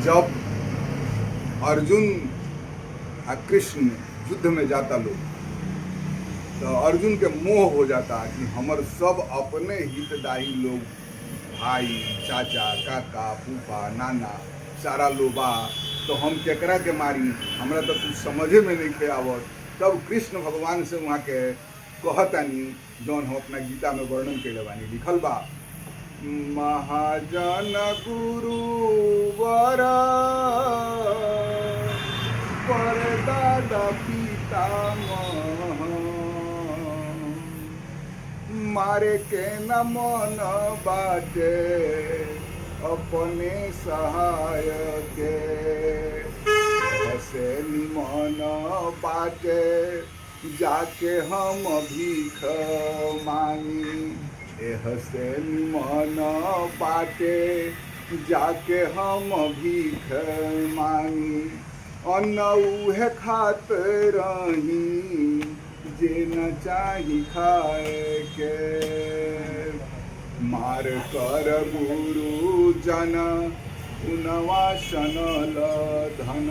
जब अर्जुन और कृष्ण युद्ध में जाता लोग, तो अर्जुन के मोह हो जाता कि हमर सब अपने हितदायी लोग, भाई, चाचा, काका, फूफा, नाना, सारा लोबा, तो हम केकरा के मारी, हमरा तो कुछ समझे में नहीं खे आवत। तब कृष्ण भगवान से वहाँ के कहतानी, जौन हम अपना गीता में वर्णन कैले बानी, लिखल बा, महाजन गुरु वर पर दादा पितामह, मारे के न मन बाटे अपने सहाय के, हसे निमन बाटे जाके हम भीख मांगी, हसे निमन बाटे जाके हम भीख मांगी, अन्न उहे खात रही जे न चाही खाए के, मार कर गुरु जन पुनवासन धन,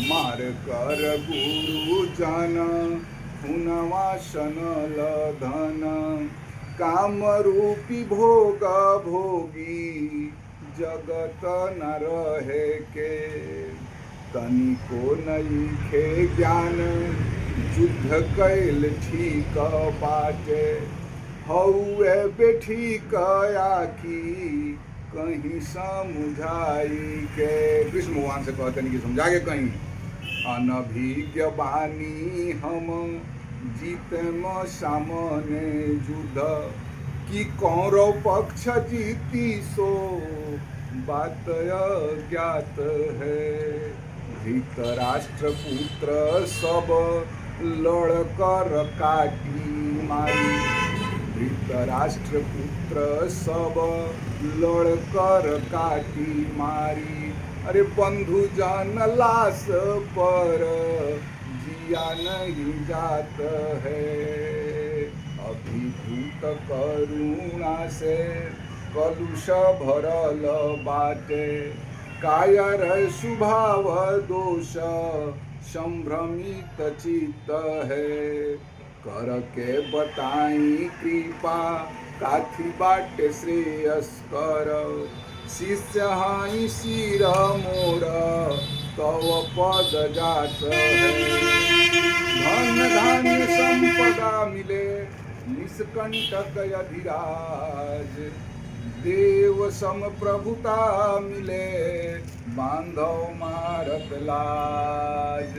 मार कर गुरु जन पुनवासन धन, काम रूपी भोग भोगी जगत न रहे के, तनिको नइखे ज्ञान युद्ध कैल ठीक बाटे, हौए बेठीक आखी कहीं समझाई के। कृष्ण भगवान से कहते हैं कि समझा के कहीं, अनभिज्ञ बानी हम जीतम सामने युद्ध, कि कौरव पक्ष जीती सो बात ज्ञात है, धृतराष्ट्र पुत्र सब लड़कर काटी मारी, धृतराष्ट्र पुत्र सब लड़कर काटी मारी, अरे बंधु जन लाश पर जिया नहीं जात है, अभिभूत करुणा से कलुष भरल बाटे, कायर स्वभाव दोष संभ्रमित चित्त है, कर के बताई कृपा काथी बाटे श्रेयस्कर, शिष्य हाई सिर मोर तव पद जात है, धन धान्य संपदा मिले निष्कंटक अधिराज, देव सम प्रभुता मिले बांधव मारत लाज,